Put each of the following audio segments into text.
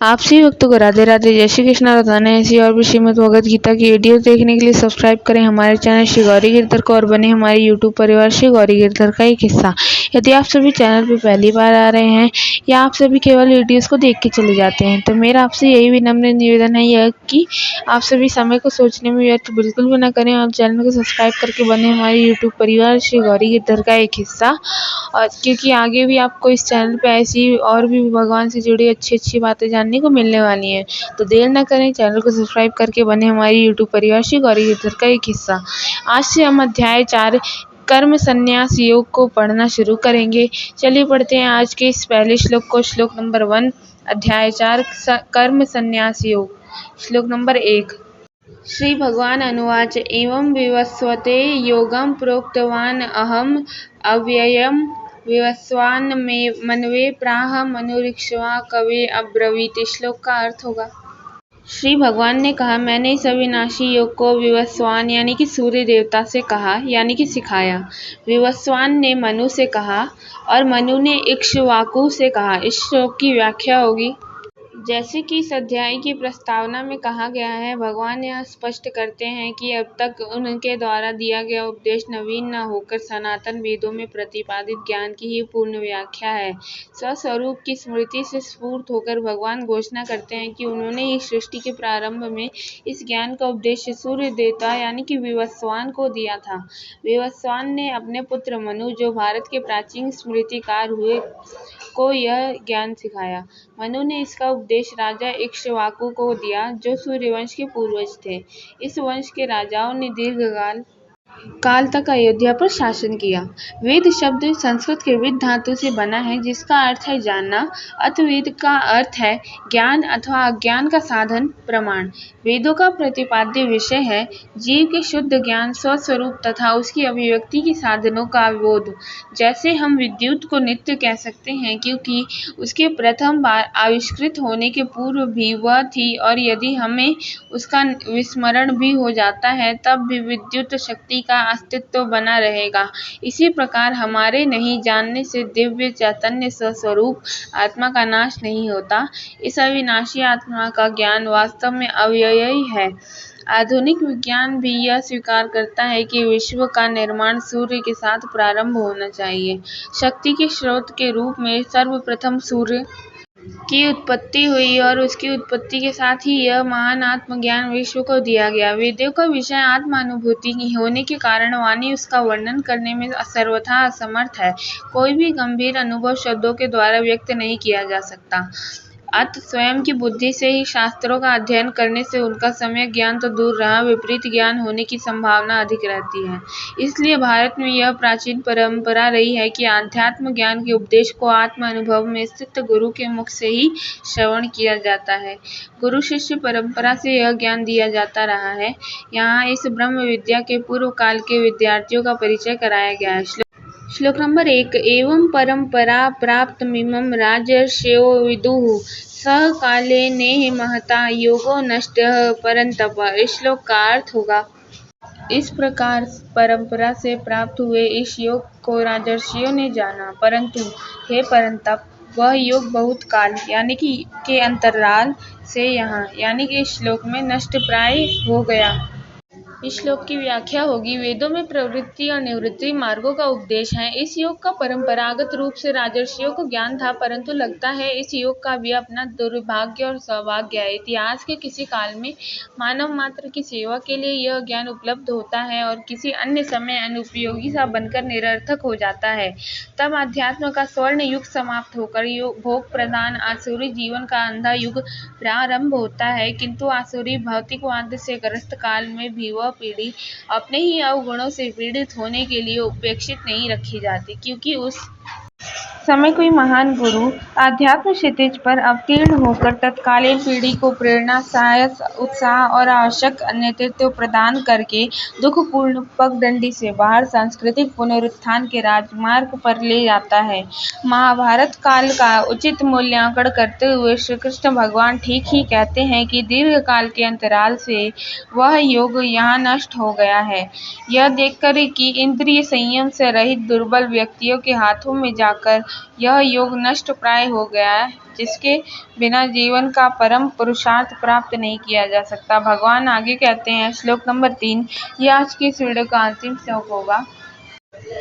आप सभी भक्तों को राधे राधे, जय श्री कृष्ण। रोजाना ऐसी और भी श्रीमद् भगवद गीता की वीडियो देखने के लिए सब्सक्राइब करें हमारे चैनल श्री गौरी गिरधर को और बने हमारे यूट्यूब परिवार श्री गौरी गिरधर का एक हिस्सा। यदि आप सभी चैनल पर पहली बार आ रहे हैं या आप सभी केवल वीडियोस को देख के चले जाते हैं तो मेरा आपसे यही विनम्र निवेदन है यह कि आप सभी समय को सोचने में व्यर्थ बिल्कुल भी ना करें और चैनल को सब्सक्राइब करके बने हमारे यूट्यूब परिवार श्री गौरी गिरधर का एक हिस्सा। और क्योंकि आगे भी आपको इस चैनल पे ऐसी और भी भगवान से जुड़ी अच्छी अच्छी बातें जानने को मिलने वाली हैं, तो देर ना करें, चैनल को सब्सक्राइब करके बने हमारी यूट्यूब परिवार श्री गौरी गिरधर का एक हिस्सा। आज से हम अध्याय 4 कर्म संन्यास योग को पढ़ना शुरू करेंगे। चलिए पढ़ते हैं आज के इस पहले श्लोक को। श्लोक नंबर 1, अध्याय 4 कर्म संन्यास योग। श्लोक नंबर 1। श्री भगवान अनुवाच एवं विवस्वते योगं प्रोक्तवान अहम अव्ययम विवस्वान में मनवे प्राह मनुरिक्ष्वा कवे अब्रवीत। श्लोक का अर्थ होगा, श्री भगवान ने कहा, मैंने इस अविनाशी योग को विवस्वान यानी कि सूर्य देवता से कहा यानी कि सिखाया। विवस्वान ने मनु से कहा और मनु ने इक्ष्वाकु से कहा। इस श्लोक की व्याख्या होगी, जैसे कि इस अध्याय की प्रस्तावना में कहा गया है। भगवान यह स्पष्ट करते हैं कि अब तक उनके द्वारा दिया गया उपदेश नवीन न होकर सनातन वेदों में प्रतिपादित ज्ञान की ही पूर्ण व्याख्या है। स्वस्वरूप की स्मृति से स्फूर्त होकर भगवान घोषणा करते हैं कि उन्होंने ही सृष्टि के प्रारंभ में इस ज्ञान का उपदेश सूर्य देवता यानी कि विवस्वान को दिया था। विवस्वान ने अपने पुत्र मनु, जो भारत के प्राचीन स्मृतिकार हुए, को यह ज्ञान सिखाया। मनु ने इसका उपदेश राजा इक्ष्वाकु को दिया, जो सूर्यवंश के पूर्वज थे। इस वंश के राजाओं ने दीर्घकाल तक अयोध्या पर शासन किया। वेद शब्द संस्कृत के विद धातु से बना है, जिसका अर्थ है जानना। अतवेद का अर्थ है ज्ञान अथवा अज्ञान का साधन, प्रमाण। वेदों का प्रतिपाद्य विषय है जीव के शुद्ध ज्ञान, स्वस्वरूप तथा उसकी अभिव्यक्ति के साधनों का बोध। जैसे हम विद्युत को नित्य कह सकते हैं क्योंकि उसके प्रथम बार आविष्कृत होने के पूर्व भी वह थी, और यदि हमें उसका विस्मरण भी हो जाता है तब भी विद्युत शक्ति का अस्तित्व बना रहेगा। इसी प्रकार हमारे नहीं जानने से दिव्य चैतन्य स्वस्वरूप आत्मा का नाश नहीं होता। इस अविनाशी आत्मा का ज्ञान वास्तव में अव्ययी है। आधुनिक विज्ञान भी यह स्वीकार करता है कि विश्व का निर्माण सूर्य के साथ प्रारंभ होना चाहिए। शक्ति के स्रोत के रूप में सर्वप्रथम सूर्य की उत्पत्ति हुई और उसकी उत्पत्ति के साथ ही यह महान आत्मज्ञान विश्व को दिया गया। वेदों का विषय आत्मानुभूति होने के कारण वाणी उसका वर्णन करने में सर्वथा असमर्थ है। कोई भी गंभीर अनुभव शब्दों के द्वारा व्यक्त नहीं किया जा सकता। अतः स्वयं की बुद्धि से ही शास्त्रों का अध्ययन करने से उनका सम्यक ज्ञान तो दूर रहा, विपरीत ज्ञान होने की संभावना अधिक रहती है। इसलिए भारत में यह प्राचीन परंपरा रही है कि आध्यात्म ज्ञान के उपदेश को आत्म अनुभव में स्थित गुरु के मुख से ही श्रवण किया जाता है। गुरु शिष्य परंपरा से यह ज्ञान दिया जाता रहा है। यहाँ इस ब्रह्म विद्या के पूर्व काल के विद्यार्थियों का परिचय कराया गया है। श्लोक नंबर 1। एवं परंपरा प्राप्तमिमं राजर्षयो विदुः सह काले नेह महता योगो नष्टः परंतप। इस श्लोक का अर्थ होगा, इस प्रकार परंपरा से प्राप्त हुए इस योग को राजर्षियों ने जाना, परंतु हे परंतप, वह योग बहुत काल यानी कि के अंतराल से यहाँ यानी कि इस श्लोक में नष्ट प्राय हो गया। इस श्लोक की व्याख्या होगी, वेदों में प्रवृत्ति और निवृत्ति मार्गों का उपदेश है। इस योग का परंपरागत रूप से राजर्षियों को ज्ञान था, परंतु लगता है इस योग का भी अपना दुर्भाग्य और सौभाग्य है। इतिहास के किसी काल में मानव मात्र की सेवा के लिए यह ज्ञान उपलब्ध होता है और किसी अन्य समय अनुपयोगी सा बनकर निरर्थक हो जाता है। तब अध्यात्म का स्वर्ण युग समाप्त होकर भोग प्रधान आसुरी जीवन का अंधा युग प्रारंभ होता है। किंतु आसुरी भौतिकवाद से ग्रस्त काल में भी वह पीढ़ी अपने ही अवगुणों से पीड़ित होने के लिए उपेक्षित नहीं रखी जाती, क्योंकि उस समय कोई महान गुरु आध्यात्म क्षितिज पर अवतीर्ण होकर तत्कालीन पीढ़ी को प्रेरणा, साहस, उत्साह और आवश्यक नेतृत्व प्रदान करके दुखपूर्ण पगडंडी से बाहर सांस्कृतिक पुनरुत्थान के राजमार्ग पर ले जाता है। महाभारत काल का उचित मूल्यांकन करते हुए श्री कृष्ण भगवान ठीक ही कहते हैं कि दीर्घ काल के अंतराल से वह योग यहाँ नष्ट हो गया है। यह देखकर कि इंद्रिय संयम से रहित दुर्बल व्यक्तियों के हाथों में जाकर यह योग नष्ट प्राय हो गया है, जिसके बिना जीवन का परम पुरुषार्थ प्राप्त नहीं किया जा सकता। भगवान आगे कहते हैं, श्लोक नंबर 3, यह आज की इस वीडियो का अंतिम श्लोक होगा।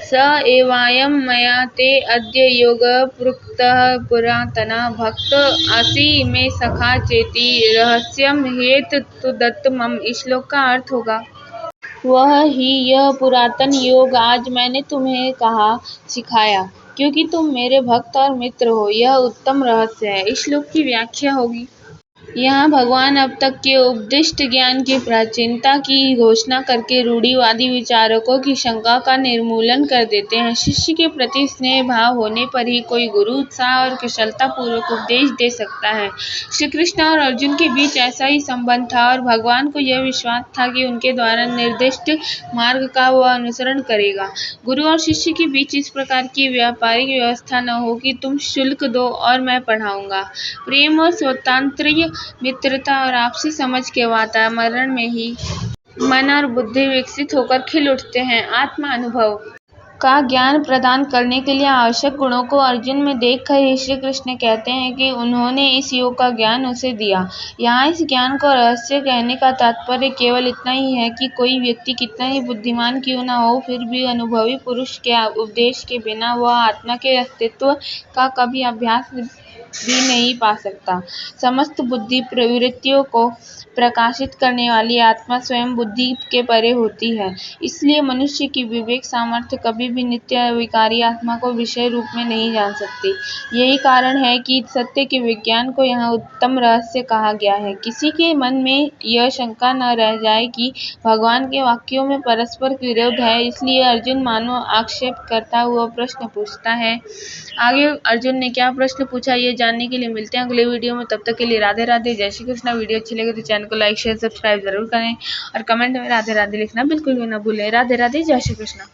स एवायं मया ते अद्य योगः प्रोक्तः पुरातनः भक्त असि मे सखा चेति रहस्यम हेतुदत्तमम्। इस श्लोक का अर्थ होगा, वह ही यह पुरातन योग आज मैंने तुम्हें कहा, सिखाया, क्योंकि तुम मेरे भक्त और मित्र हो। यह उत्तम रहस्य है। इस श्लोक की व्याख्या होगी, यहाँ भगवान अब तक के उपदिष्ट ज्ञान की प्राचीनता की घोषणा करके रूढ़िवादी विचारकों की शंका का निर्मूलन कर देते हैं। शिष्य के प्रति स्नेह भाव होने पर ही कोई गुरु उत्साह और कुशलता पूर्वक उपदेश दे सकता है। श्री कृष्ण और अर्जुन के बीच ऐसा ही संबंध था और भगवान को यह विश्वास था कि उनके द्वारा निर्दिष्ट मार्ग का वह अनुसरण करेगा। गुरु और शिष्य के बीच इस प्रकार की व्यापारिक व्यवस्था न हो कि तुम शुल्क दो और मैं पढ़ाऊंगा। प्रेम और स्वतंत्र मित्रता और आपसी समझ के वातावरण में ही मन और बुद्धि विकसित होकर खिल उठते हैं। आत्मा अनुभव का ज्ञान प्रदान करने के लिए आवश्यक गुणों को अर्जुन में देखकर ही श्री कृष्ण कहते हैं कि उन्होंने इस योग का ज्ञान उसे दिया। यहाँ इस ज्ञान को रहस्य कहने का तात्पर्य केवल इतना ही है कि कोई व्यक्ति कितना ही बुद्धिमान क्यों न हो, फिर भी अनुभवी पुरुष के उपदेश के बिना वह आत्मा के अस्तित्व का कभी अभ्यास भी नहीं पा सकता। समस्त बुद्धि प्रवृत्तियों को प्रकाशित करने वाली आत्मा स्वयं बुद्धि के परे होती है। इसलिए मनुष्य की विवेक सामर्थ्य कभी भी नित्य विकारी आत्मा को विषय रूप में नहीं जान सकती। यही कारण है कि सत्य के विज्ञान को यहाँ उत्तम रहस्य कहा गया है। किसी के मन में यह शंका न रह जाए कि भगवान के वाक्यों में परस्पर विरोध है, इसलिए अर्जुन मानो आक्षेप करता हुआ प्रश्न पूछता है। आगे अर्जुन ने क्या प्रश्न पूछा, ये जानने के लिए मिलते हैं अगले वीडियो में। तब तक के लिए राधे राधे, जय श्री कृष्ण। वीडियो अच्छी लगे तो चैनल को लाइक शेयर सब्सक्राइब जरूर करें और कमेंट में राधे राधे लिखना बिल्कुल भी ना भूलें। राधे राधे, जय श्री कृष्ण।